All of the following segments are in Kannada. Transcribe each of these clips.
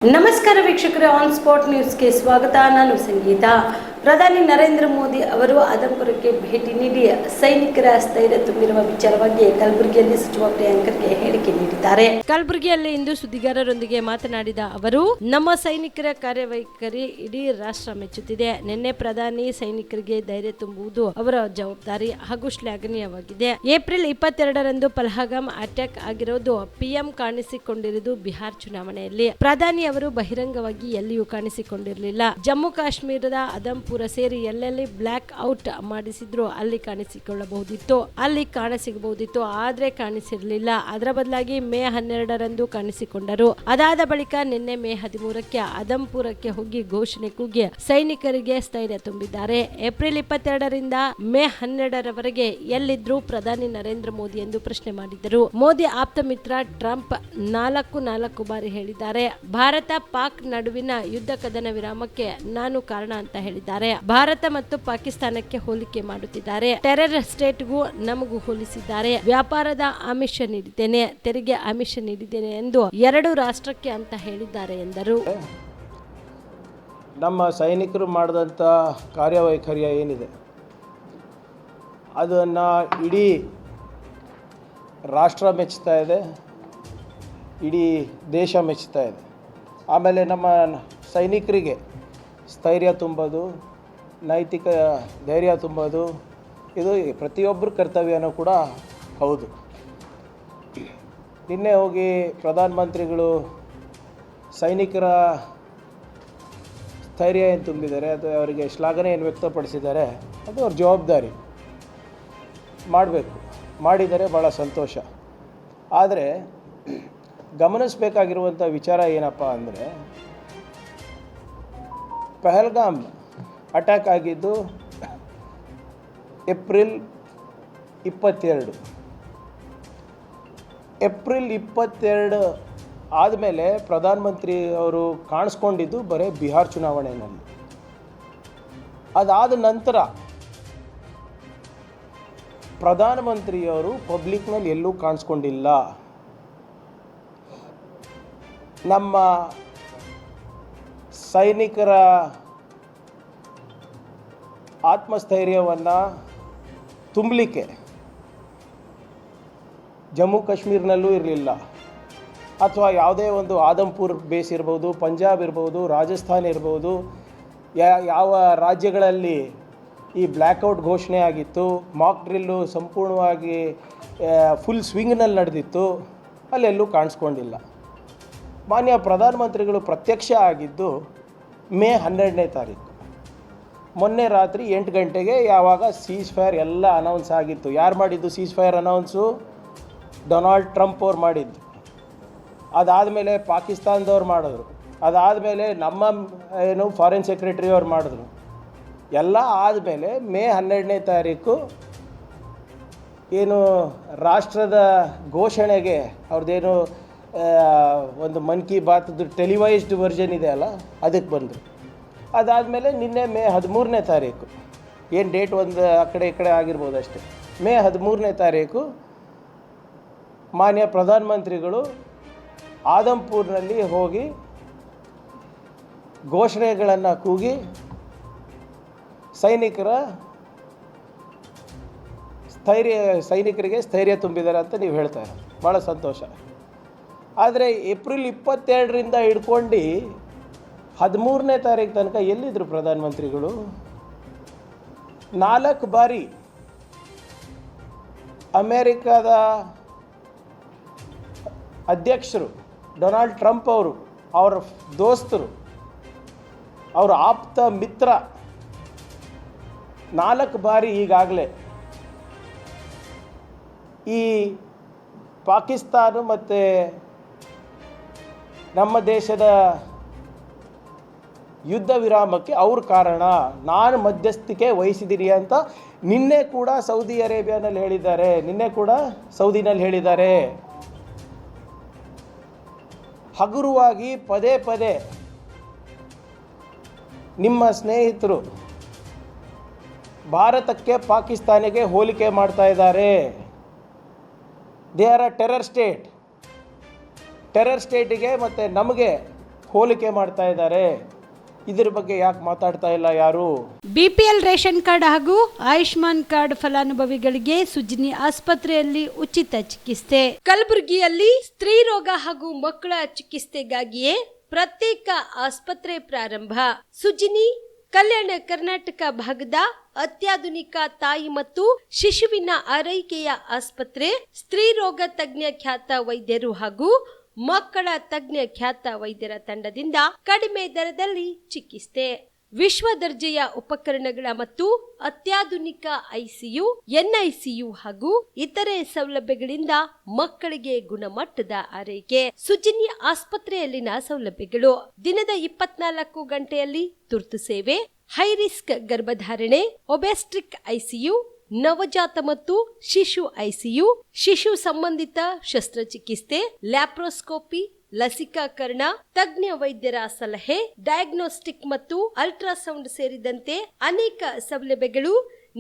ನಮಸ್ಕಾರ ವೀಕ್ಷಕರೇ, ಆನ್ ಸ್ಪಾಟ್ ನ್ಯೂಸ್ಗೆ ಸ್ವಾಗತ. ನಾನು ಸಂಗೀತ. ಪ್ರಧಾನಿ ನರೇಂದ್ರ ಮೋದಿ ಅವರು ಆದಂಪುರಕ್ಕೆ ಭೇಟಿ ನೀಡಿ ಸೈನಿಕರ ಸ್ಥೈರ್ಯ ತುಂಬಿರುವ ವಿಚಾರವಾಗಿ ಕಲಬುರಗಿಯಲ್ಲಿ ಸಚಿವ ಪ್ರಿಯಾಂಕರ್ಗೆ ಹೇಳಿಕೆ ನೀಡಿದ್ದಾರೆ. ಕಲಬುರಗಿಯಲ್ಲಿ ಇಂದು ಸುದ್ದಿಗಾರರೊಂದಿಗೆ ಮಾತನಾಡಿದ ಅವರು, ನಮ್ಮ ಸೈನಿಕರ ಕಾರ್ಯವೈಖರಿ ಇಡೀ ರಾಷ್ಟ್ರ ಮೆಚ್ಚುತ್ತಿದೆ. ನಿನ್ನೆ ಪ್ರಧಾನಿ ಸೈನಿಕರಿಗೆ ಧೈರ್ಯ ತುಂಬುವುದು ಅವರ ಜವಾಬ್ದಾರಿ ಹಾಗೂ ಶ್ಲಾಘನೀಯವಾಗಿದೆ. ಏಪ್ರಿಲ್ 22ರಂದು ಪಹಲ್ಗಾಮ್ ಅಟ್ಯಾಕ್ ಆಗಿರೋದು ಪಿಎಂ ಕಾಣಿಸಿಕೊಂಡಿರುವುದು ಬಿಹಾರ್ ಚುನಾವಣೆಯಲ್ಲಿ. ಪ್ರಧಾನಿ ಅವರು ಬಹಿರಂಗವಾಗಿ ಎಲ್ಲಿಯೂ ಕಾಣಿಸಿಕೊಂಡಿರಲಿಲ್ಲ. ಜಮ್ಮು ಕಾಶ್ಮೀರದ ಆದಂಪುರ ಸೇರಿ ಎಲ್ಲೆಲ್ಲಿ ಬ್ಲಾಕ್ ಔಟ್ ಮಾಡಿಸಿದ್ರು ಅಲ್ಲಿ ಕಾಣಿಸಿಗಬಹುದಿತ್ತು, ಆದ್ರೆ ಕಾಣಿಸಿರಲಿಲ್ಲ. ಅದರ ಬದಲಾಗಿ ಮೇ 12ರಂದು ಕಾಣಿಸಿಕೊಂಡರು. ಅದಾದ ಬಳಿಕ ನಿನ್ನೆ ಮೇ 13ಕ್ಕೆ ಆದಂಪುರಕ್ಕೆ ಹೋಗಿ ಘೋಷಣೆ ಕೂಗಿ ಸೈನಿಕರಿಗೆ ಸ್ಥೈರ್ಯ ತುಂಬಿದ್ದಾರೆ. ಏಪ್ರಿಲ್ 22ರಿಂದ ಮೇ 12ರವರೆಗೆ ಎಲ್ಲಿದ್ರು ಪ್ರಧಾನಿ ನರೇಂದ್ರ ಮೋದಿ ಎಂದು ಪ್ರಶ್ನೆ ಮಾಡಿದರು. ಮೋದಿ ಆಪ್ತ ಮಿತ್ರ ಟ್ರಂಪ್ ನಾಲ್ಕು ಬಾರಿ ಹೇಳಿದ್ದಾರೆ. ಭಾರತ ಪಾಕ್ ನಡುವಿನ ಯುದ್ಧ ಕದನ ವಿರಾಮಕ್ಕೆ ನಾನು ಕಾರಣ ಅಂತ ಹೇಳಿದ್ದಾರೆ. ಭಾರತ ಮತ್ತು ಪಾಕಿಸ್ತಾನಕ್ಕೆ ಹೋಲಿಕೆ ಮಾಡುತ್ತಿದ್ದಾರೆ. ಟೆರರ್ ಸ್ಟೇಟ್ಗೂ ನಮಗೂ ಹೋಲಿಸಿದ್ದಾರೆ. ವ್ಯಾಪಾರದ ಆಮಿಷ ನೀಡಿದ್ದೇನೆ, ತೆರಿಗೆ ಆಮಿಷ ನೀಡಿದ್ದೇನೆ ಎಂದು ಎರಡು ರಾಷ್ಟ್ರಕ್ಕೆ ಅಂತ ಹೇಳಿದ್ದಾರೆ ಎಂದರು. ನಮ್ಮ ಸೈನಿಕರು ಮಾಡಿದಂಥ ಕಾರ್ಯವೈಖರ್ಯ ಏನಿದೆ ಅದನ್ನು ಇಡೀ ರಾಷ್ಟ್ರ ಮೆಚ್ಚುತ್ತಾ ಇದೆ, ಇಡೀ ದೇಶ ಮೆಚ್ಚುತ್ತಾ ಇದೆ. ಆಮೇಲೆ ನಮ್ಮ ಸೈನಿಕರಿಗೆ ಸ್ಥೈರ್ಯ ತುಂಬೋದು, ನೈತಿಕ ಧೈರ್ಯ ತುಂಬೋದು ಇದು ಪ್ರತಿಯೊಬ್ಬರ ಕರ್ತವ್ಯನೂ ಕೂಡ ಹೌದು. ನಿನ್ನೆ ಹೋಗಿ ಪ್ರಧಾನಮಂತ್ರಿಗಳು ಸೈನಿಕರ ಸ್ಥೈರ್ಯ ಏನು ತುಂಬಿದ್ದಾರೆ, ಅದು ಅವರಿಗೆ ಶ್ಲಾಘನೆ ಏನು ವ್ಯಕ್ತಪಡಿಸಿದ್ದಾರೆ, ಅದು ಅವ್ರ ಜವಾಬ್ದಾರಿ. ಮಾಡಿದರೆ ಭಾಳ ಸಂತೋಷ. ಆದರೆ ಗಮನಿಸಬೇಕಾಗಿರುವಂಥ ವಿಚಾರ ಏನಪ್ಪ ಅಂದರೆ, ಪಹಲ್ಗಾಮ್ ಅಟ್ಯಾಕ್ ಆಗಿದ್ದು ಏಪ್ರಿಲ್ 22. ಏಪ್ರಿಲ್ 22 ಆದಮೇಲೆ ಪ್ರಧಾನಮಂತ್ರಿ ಅವರು ಕಾಣಿಸ್ಕೊಂಡಿದ್ದು ಬರೀ ಬಿಹಾರ್ ಚುನಾವಣೆಯಲ್ಲಿ. ಅದಾದ ನಂತರ ಪ್ರಧಾನಮಂತ್ರಿಯವರು ಪಬ್ಲಿಕ್ನಲ್ಲಿ ಎಲ್ಲೂ ಕಾಣಿಸ್ಕೊಂಡಿಲ್ಲ. ನಮ್ಮ ಸೈನಿಕರ ಆತ್ಮಸ್ಥೈರ್ಯವನ್ನು ತುಂಬಲಿಕ್ಕೆ ಜಮ್ಮು ಕಾಶ್ಮೀರ್ನಲ್ಲೂ ಇರಲಿಲ್ಲ, ಅಥವಾ ಯಾವುದೇ ಒಂದು ಆದಂಪುರ್ ಬೇಸ್ ಇರ್ಬೋದು, ಪಂಜಾಬ್ ಇರ್ಬೋದು, ರಾಜಸ್ಥಾನ ಇರ್ಬೋದು, ಯಾವ ರಾಜ್ಯಗಳಲ್ಲಿ ಈ ಬ್ಲ್ಯಾಕ್ಔಟ್ ಘೋಷಣೆ ಆಗಿತ್ತು, ಮಾಕ್ ಡ್ರಿಲ್ಲು ಸಂಪೂರ್ಣವಾಗಿ ಫುಲ್ ಸ್ವಿಂಗ್ನಲ್ಲಿ ನಡೆದಿತ್ತು, ಅಲ್ಲೆಲ್ಲೂ ಕಾಣಿಸ್ಕೊಂಡಿಲ್ಲ. ಮಾನ್ಯ ಪ್ರಧಾನಮಂತ್ರಿಗಳು ಪ್ರತ್ಯಕ್ಷ ಆಗಿದ್ದು ಮೇ 12ನೇ ತಾರೀಕು, ಮೊನ್ನೆ ರಾತ್ರಿ 8 ಗಂಟೆಗೆ, ಯಾವಾಗ ಸೀಸ್ ಫೈರ್ ಎಲ್ಲ ಅನೌನ್ಸ್ ಆಗಿತ್ತು. ಯಾರು ಮಾಡಿದ್ದು seize fire announce? Donald Trump ಅವ್ರು ಮಾಡಿದ್ದು. ಅದಾದಮೇಲೆ ಪಾಕಿಸ್ತಾನದವ್ರು ಮಾಡಿದ್ರು. ಅದಾದಮೇಲೆ ನಮ್ಮ ಫಾರಿನ್ ಸೆಕ್ರೆಟರಿ ಅವ್ರು ಮಾಡಿದ್ರು. ಎಲ್ಲ ಆದಮೇಲೆ ಮೇ 12ನೇ ತಾರೀಕು ಏನು ರಾಷ್ಟ್ರದ ಘೋಷಣೆಗೆ ಅವ್ರದ್ದೇನು ಒಂದು ಮನ್ ಕಿ ಬಾತ್ದು ಟೆಲಿವೈಸ್ಡ್ ವರ್ಷನ್ ಇದೆ ಅಲ್ಲ, ಅದಕ್ಕೆ ಬಂದರು. ಅದಾದಮೇಲೆ ನಿನ್ನೆ ಮೇ 13ನೇ ತಾರೀಕು, ಏನು ಡೇಟ್ ಒಂದು ಆ ಕಡೆ ಈ ಕಡೆ ಆಗಿರ್ಬೋದು ಅಷ್ಟೇ, ಮೇ 13ನೇ ತಾರೀಕು ಮಾನ್ಯ ಪ್ರಧಾನಮಂತ್ರಿಗಳು ಆದಂಪುರ್ನಲ್ಲಿ ಹೋಗಿ ಘೋಷಣೆಗಳನ್ನು ಕೂಗಿ ಸೈನಿಕರಿಗೆ ಸ್ಥೈರ್ಯ ತುಂಬಿದ್ದಾರೆ ಅಂತ ನೀವು ಹೇಳ್ತಾರೆ. ಭಾಳ ಸಂತೋಷ. ಆದರೆ ಏಪ್ರಿಲ್ 22ರಿಂದ ಹಿಡ್ಕೊಂಡು 13ನೇ ತಾರೀಕು ತನಕ ಎಲ್ಲಿದ್ದರು ಪ್ರಧಾನಮಂತ್ರಿಗಳು? 4 ಬಾರಿ ಅಮೇರಿಕಾದ ಅಧ್ಯಕ್ಷರು ಡೊನಾಲ್ಡ್ ಟ್ರಂಪ್ ಅವರು, ಅವರ ದೋಸ್ತರು, ಅವರ ಆಪ್ತ ಮಿತ್ರ 4 ಬಾರಿ ಈಗಾಗಲೇ ಈ ಪಾಕಿಸ್ತಾನ ಮತ್ತು ನಮ್ಮ ದೇಶದ ಯುದ್ಧ ವಿರಾಮಕ್ಕೆ ಅವ್ರ ಕಾರಣ, ನಾನು ಮಧ್ಯಸ್ಥಿಕೆ ವಹಿಸಿದ್ದೀನಿ ಅಂತ ನಿನ್ನೆ ಕೂಡ ಸೌದಿ ಅರೇಬಿಯಾನಲ್ಲಿ ಹೇಳಿದ್ದಾರೆ, ಹಗುರವಾಗಿ ಪದೇ ಪದೇ ನಿಮ್ಮ ಸ್ನೇಹಿತರು ಭಾರತಕ್ಕೆ ಪಾಕಿಸ್ತಾನಿಗೆ ಹೋಲಿಕೆ ಮಾಡ್ತಾ ಇದ್ದಾರೆ. They are a terror state. Terror ಸ್ಟೇಟಿಗೆ ಮತ್ತು ನಮಗೆ ಹೋಲಿಕೆ ಮಾಡ್ತಾ ಇದ್ದಾರೆ. ಇದ್ರ ಬಗ್ಗೆ ಯಾಕೆ ಮಾತಾಡ್ತಾ ಇಲ್ಲ ಯಾರು? ಬಿಪಿಎಲ್ ರೇಷನ್ ಕಾರ್ಡ್ ಹಾಗೂ ಆಯುಷ್ಮಾನ್ ಕಾರ್ಡ್ ಫಲಾನುಭವಿಗಳಿಗೆ ಸುಜಿನಿ ಆಸ್ಪತ್ರೆಯಲ್ಲಿ ಉಚಿತ ಚಿಕಿತ್ಸೆ. ಕಲಬುರಗಿಯಲ್ಲಿ ಸ್ತ್ರೀ ರೋಗ ಹಾಗೂ ಮಕ್ಕಳ ಚಿಕಿತ್ಸೆಗಾಗಿಯೇ ಪ್ರತ್ಯೇಕ ಆಸ್ಪತ್ರೆ ಪ್ರಾರಂಭ. ಸುಜಿನಿ ಕಲ್ಯಾಣ ಕರ್ನಾಟಕ ಭಾಗದ ಅತ್ಯಾಧುನಿಕ ತಾಯಿ ಮತ್ತು ಶಿಶುವಿನ ಆರೈಕೆಯ ಆಸ್ಪತ್ರೆ. ಸ್ತ್ರೀ ರೋಗ ತಜ್ಞ ಖ್ಯಾತ ವೈದ್ಯರು ಹಾಗೂ ಮಕ್ಕಳ ತಜ್ಞ ಖ್ಯಾತ ವೈದ್ಯರ ತಂಡದಿಂದ ಕಡಿಮೆ ದರದಲ್ಲಿ ಚಿಕಿತ್ಸೆ. ವಿಶ್ವ ದರ್ಜೆಯ ಉಪಕರಣಗಳ ಮತ್ತು ಅತ್ಯಾಧುನಿಕ ಐಸಿಯು, ಎನ್ಐಸಿಯು ಹಾಗೂ ಇತರೆ ಸೌಲಭ್ಯಗಳಿಂದ ಮಕ್ಕಳಿಗೆ ಗುಣಮಟ್ಟದ ಆರೈಕೆ. ಸುಜಿನಿ ಆಸ್ಪತ್ರೆಯಲ್ಲಿನ ಸೌಲಭ್ಯಗಳು: ದಿನದ 24 ಗಂಟೆಯಲ್ಲಿ ತುರ್ತು ಸೇವೆ, ಹೈ ರಿಸ್ಕ್ ಗರ್ಭಧಾರಣೆ, ಒಬೆಸ್ಟ್ರಿಕ್ ಐಸಿಯು, ನವಜಾತ ಮತ್ತು ಶಿಶು ಐಸಿಯು, ಶಿಶು ಸಂಬಂಧಿತ ಶಸ್ತ್ರಚಿಕಿತ್ಸೆ, ಲ್ಯಾಪ್ರೋಸ್ಕೋಪಿ, ಲಸಿಕಾಕರಣ, ತಜ್ಞ ವೈದ್ಯರ ಸಲಹೆ, ಡಯಾಗ್ನೋಸ್ಟಿಕ್ ಮತ್ತು ಅಲ್ಟ್ರಾಸೌಂಡ್ ಸೇರಿದಂತೆ ಅನೇಕ ಸೌಲಭ್ಯಗಳು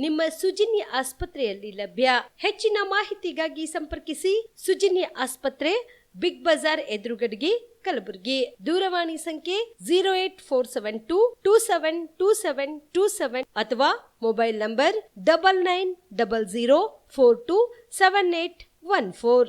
ನಿಮ್ಮ ಸುಜಿನಿ ಆಸ್ಪತ್ರೆಯಲ್ಲಿ ಲಭ್ಯ. ಹೆಚ್ಚಿನ ಮಾಹಿತಿಗಾಗಿ ಸಂಪರ್ಕಿಸಿ ಸುಜಿನಿ ಆಸ್ಪತ್ರೆ, ಬಿಗ್ ಬಜಾರ್ ಎದುರುಗಡೆಗೆ, ಕಲಬುರಗಿ. ದೂರವಾಣಿ ಸಂಖ್ಯೆ 08472727227 ಅಥವಾ ಮೊಬೈಲ್ ನಂಬರ್ 9900427814.